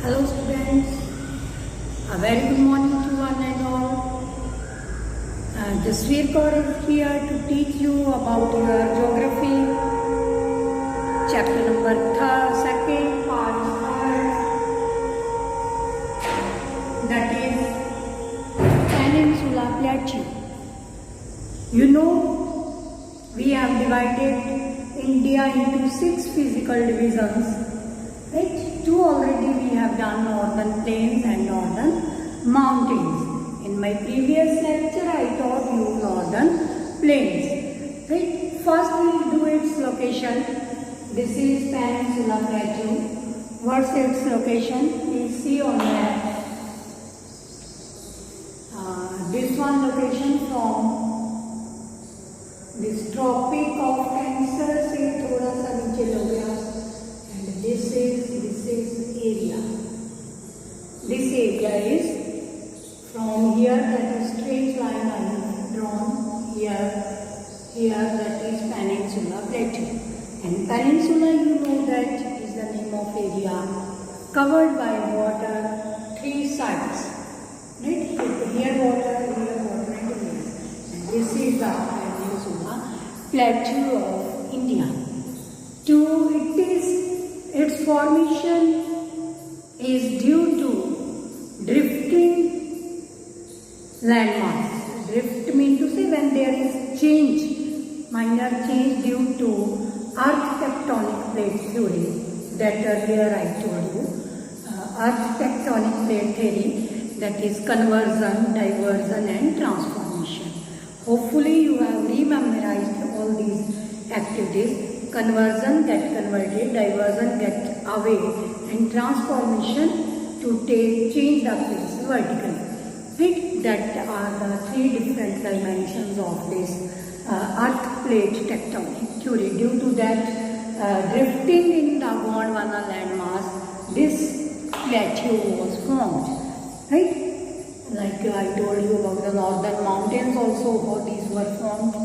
Hello students, a very good morning to one and all. Jasveer Kaur is here to teach you about your geography, chapter number 2nd, part 3rd, that is Peninsula Plateau. You know, we have divided India into 6 physical divisions. Right? 2 already we have done, northern plains and northern mountains. In my previous lecture I taught you northern plains. Right? First we will do its location. This is Peninsula Plateau. What's its location? Please see on map. This one location from this Tropic of Cancer से थोड़ा सा नीचे हो गया. This is area. This area is from here, that is straight line I have drawn here that is Peninsula Plateau. And Peninsula, you know, that is the name of area covered by water, 3 sides. Right? Here water and here. And this is the Peninsula Plateau of India. Its formation is due to drifting landmass. Drift means to say when there is change, minor change due to earth tectonic plate theory. That earlier I told you. Earth tectonic plate theory, that is conversion, diversion and transformation. Hopefully you have rememorized all these activities. Conversion, get converted, diversion, get away, and transformation, to change the place vertically. Right? That are the 3 different dimensions of this earth plate tectonic theory. Due to that drifting in the Gondwana landmass, this plateau was formed. Right? Like I told you about the northern mountains also, how these were formed.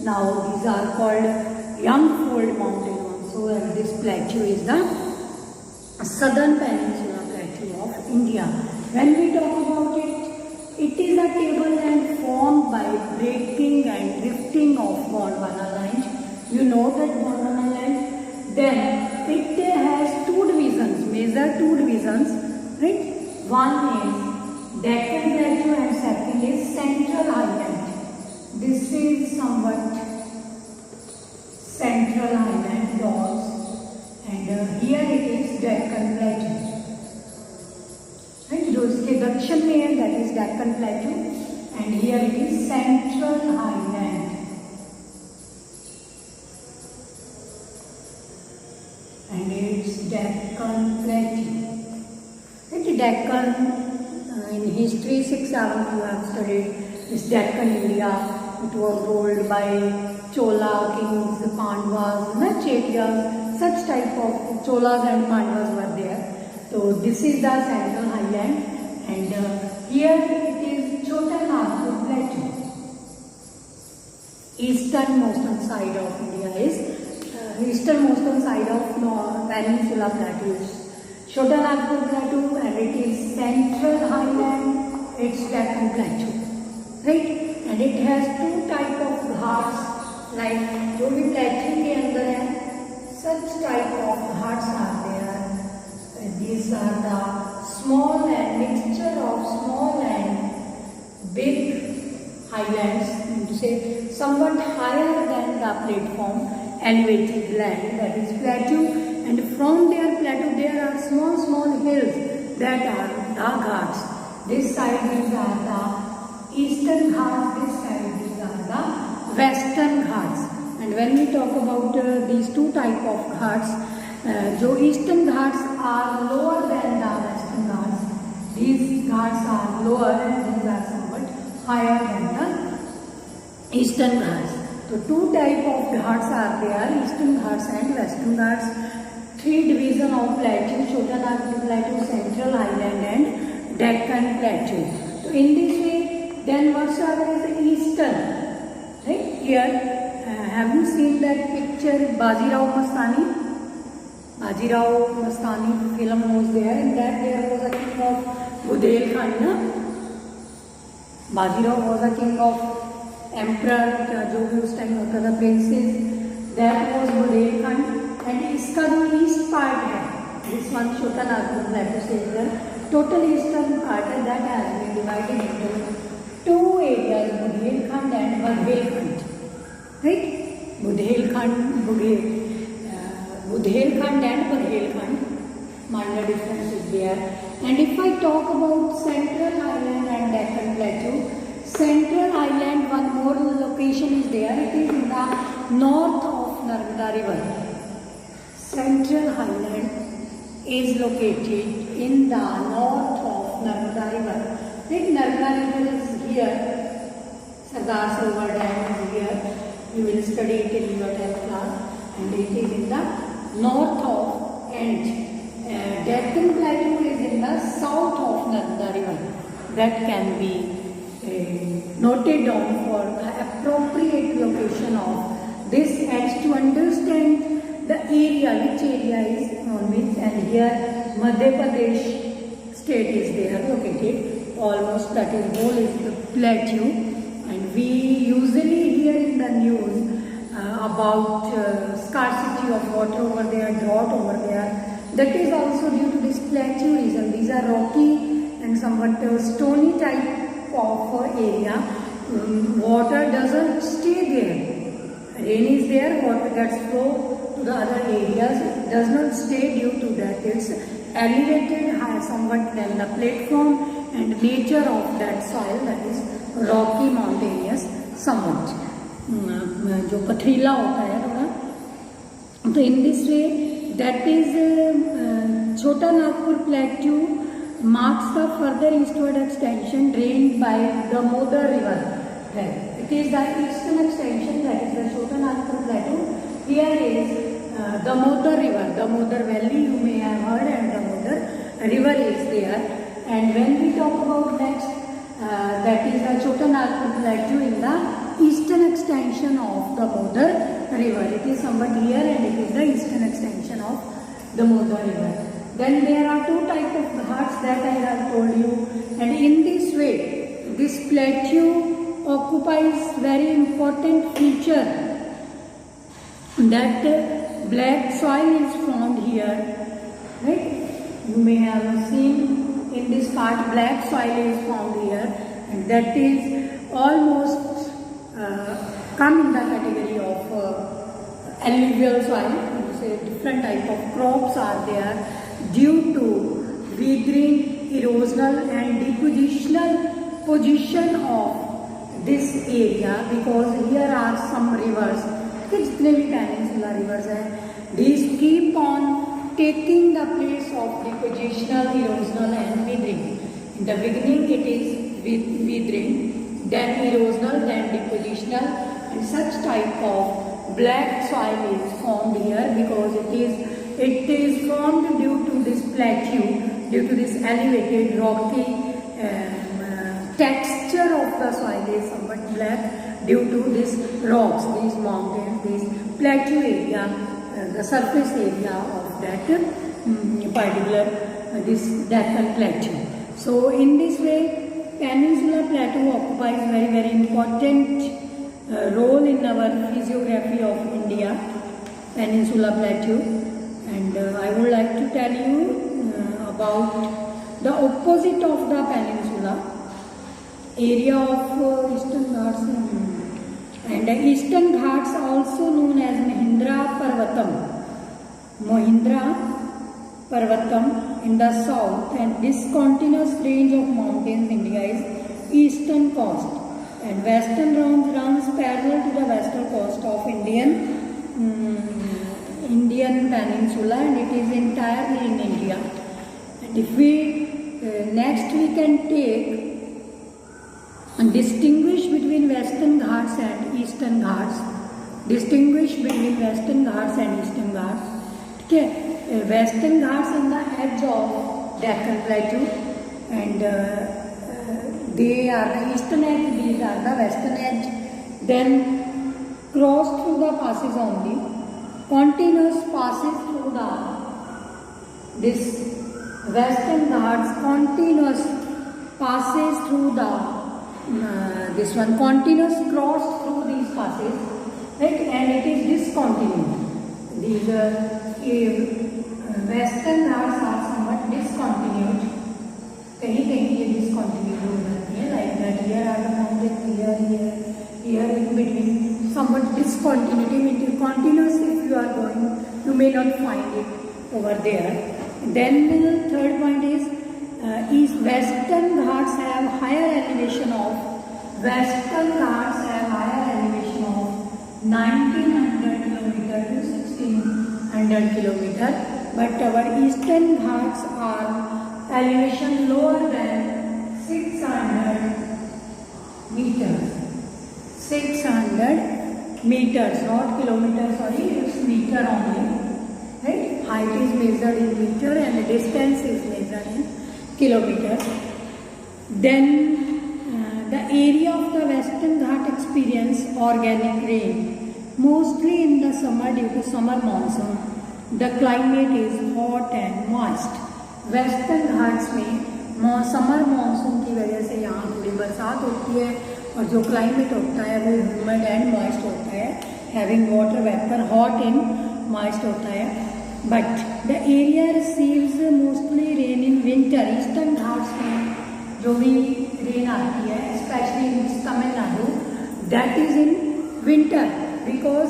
Now these are called Young Fold Mountain also, and this plateau is the southern peninsula plateau of India. When we talk about it, it is a tableland formed by breaking and drifting of Gondwana lines. You know that Gondwana line. Then it has 2 divisions, major 2 divisions, right? One is Deccan Plateau and second is Central Highland. This is somewhat Central Highland Downs, and here it is Deccan Plateau. Right? जो इसके दक्षिण में है, that is Deccan Plateau, and here it is Central Highland. And it's Deccan Plateau. Right? Deccan, in history 6-7 you have studied this Deccan India. It was ruled by Chola kings, Pandavas, Chetiyas, such type of Cholas and Pandavas were there. So this is the Central Highland, and here it is Chota Nagpur Plateau. Easternmost side of India is easternmost side of Peninsula Plateau is Chota Nagpur Plateau, and it is Central Highland, it's Deccan Plateau. Right? And it has 2 type of ghats, like जो भी plateau के अंदर है, such type of ghats are there. These are the small and mixture of small and big highlands, to say somewhat higher than the platform elevated land, that is plateau, and from their plateau there are small hills that are the ghats. This side these are the Eastern Ghats, this side these are the Western Ghats. And when we talk about these 2 type of Ghats, जो Eastern Ghats are lower than the Western Ghats. These Ghats are lower and these are somewhat higher than the Eastern Ghats. So 2 type of Ghats are there, Eastern Ghats and Western Ghats. 3 division of plateau, Chota Nagpur Plateau, Central Highland and Deccan Plateau. So in this way, then whatsoever is the eastern, right? Here, have you seen that picture Bajirao Mastani? Bajirao Mastani film was there, and that there was a king of Budelkhand. Bajirao was a king of emperor, जो भी उस time होता था, princes. That was Budelkhand, and इसका जो east part है, this one Chota Nagpur plateau is the total eastern part that has been divided into two areas, Budelkhand and Badhelkhand. Right? Budelkhand and Badhelkhand. Minor difference is there. And if I talk about Central Highland and Deccan Plateau, Central Highland, one more location is there. It is in the north of Narmada River. Central Highland is located in the north of Narmada River. Right? Narmada River is here. Sardar Sarovar Dam is here. You will study it in your 10th class. And it is in the north of, and Deccan Plateau is in the south of Narmada River. That can be noted down for the appropriate location of this, and to understand the area, which area is on which, and here Madhya Pradesh state is there located. Almost that is whole is the plateau, and we usually hear in the news about scarcity of water over there, drought over there. That is also due to this plateau region. These are rocky and somewhat stony type of area. Water doesn't stay there. Rain is there, water gets flow to the other areas. It does not stay due to that. It's elevated high somewhat than the platform, and nature of that soil, that is rocky, mountainous somewhat. जो पथरीला होता है थोड़ा, तो in this way that is Chota Nagpur Plateau marks the further eastward extension drained by Damodar River. It is the eastern extension, that is the Chota Nagpur Plateau. Here is Damodar River, Damodar Valley you may have heard, and Damodar River is there. And when we talk about next, that is the Chota Nagpur Plateau in the eastern extension of Damodar River. It is somewhat here, and it is the eastern extension of Damodar River. Then there are two types of ghats that I have told you, and in this way this plateau occupies very important feature, that black soil is found here. Right? You may have seen in this part black soil is found here, and that is almost come in the category of alluvial soil. You say different type of crops are there due to weathering, erosional and depositional position of this area, because here are some rivers, जितने भी peninsula rivers हैं, these keep on taking the place of depositional, erosional and weathering. In the beginning it is weathering, then erosional, then depositional, and such type of black soil is formed here because it is formed due to this plateau, due to this elevated rocky texture of the soil is somewhat black due to these rocks, these mountains, this plateau area, the surface area of that particular this Deccan Plateau. So in this way, Peninsular Plateau occupies very important role in our physiography of India, Peninsula Plateau, and I would like to tell you about the opposite of the peninsula, area of Eastern Ghats, and the Eastern Ghats also known as Mahindra Parvatam in the south, and this continuous range of mountains India is eastern coast, and western runs parallel to the western coast of Indian peninsula, and it is entirely in India. And if we next we can take and distinguish between Western Ghats and Eastern Ghats. Distinguish between Western Ghats and Eastern Ghats. Okay, Western Ghats in the edge of Deccan Plateau, and they are the eastern edge, these are the western edge. Then crossed through the passes only, continuous passes through the this Western Ghats continuous passes through the this one continuous cross through these passes, right, and it is discontinued. These Western Ghats are somewhat discontinued. कहीं कहीं ये discontinued हो जाती है, like that here are the mountains, here in between somewhat discontinuity, means continuous. If you are going, you may not find it over there. Then the third point is Western Ghats have higher elevation of 1900 km to 1600 km, but our Eastern Ghats are elevation lower than 600 meters. 600 meters, not kilometers, sorry, it's meter only, right? Height is measured in meter and the distance is measured in kilometers. Then the area of the Western Ghat experience organic rain, mostly in the summer due to summer monsoon. The climate is hot and moist. Western Ghats में summer monsoon की वजह से यहाँ थोड़ी बरसात होती है और जो क्लाइमेट होता है वो ह्यूमिड एंड मॉइस्ट होता है, having water vapour, hot and moist होता है. But the area receives mostly rain in winter. Eastern Ghats में जो भी रेन आती है, specially in Tamil Nadu, that is in winter, because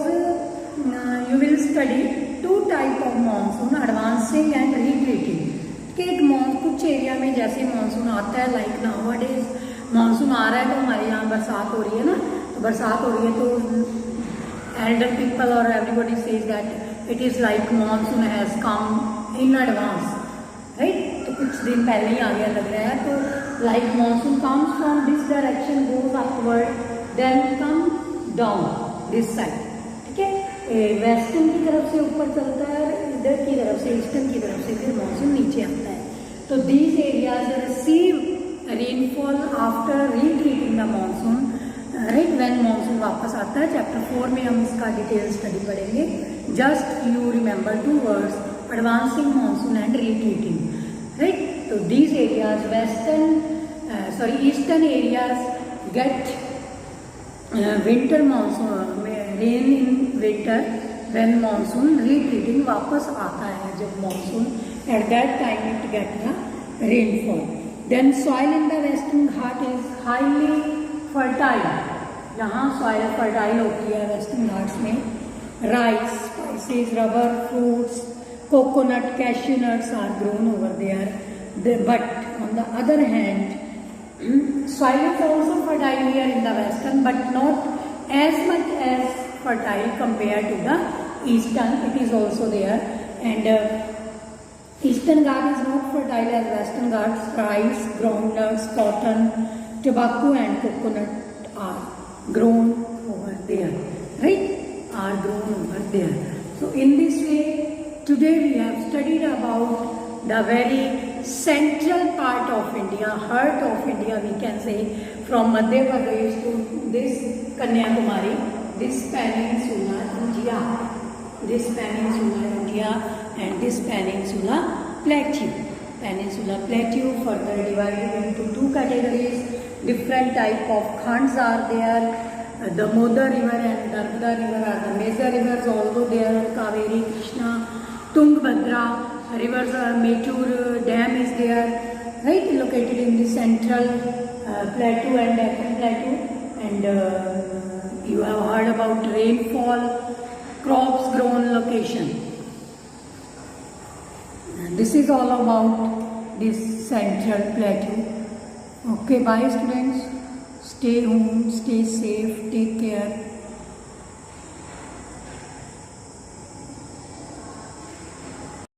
you will study two type of monsoon, advancing and retreating. कि एक कुछ एरिया में जैसे मानसून आता है, लाइक नाउअडेज मानसून आ रहा है तो हमारे यहाँ बरसात हो रही है ना, तो बरसात हो रही है तो एल्डर पीपल और everybody says that it is like monsoon has come in advance, right. तो कुछ दिन पहले ही आ गया लग रहा है, तो like monsoon comes from this direction, goes upward, then come down this side, ठीक है. वेस्टर्न की तरफ से ऊपर चलता है, इधर की तरफ से ईस्टर्न की तरफ से फिर मानसून नीचे आता है. तो these areas receive rainfall after retreating the monsoon, right, when monsoon वापस आता है. चैप्टर 4 में हम इसका डिटेल स्टडी पढ़ेंगे. Just you remember 2 words, advancing monsoon and retreating, right. तो these areas eastern areas get winter monsoon, rain in winter, when monsoon retreating, वापस आता है जब monsoon, at that time it get the rainfall. Then soil in the western Ghat is highly fertile. यहाँ soil fertile होती है western Ghats में. Rice, spices, rubber, fruits, coconut, cashew nuts are grown over there. But on the other hand soil is also fertile here in the western, but not as much as fertile compared to the eastern. It is also there, and eastern Ghat is not fertile as western Ghats. Rice, groundnuts, cotton, tobacco and coconut are grown over there, right, are grown over there. So in this way today we have studied about the very central part of India, heart of India we can say, from Madhya Pradesh to this Kanyakumari, this peninsula India, and this peninsula plateau, further divided into 2 categories. Different type of khans are there. The Moda river and Narmada river are the major rivers, although there are Kaveri, Krishna, Tungabhadra rivers, Metur dam is there, right, located in the central plateau and Deccan plateau. And you have heard about rainfall, crops grown location. And this is all about this central plateau. Okay, bye students. Stay home, stay safe, take care.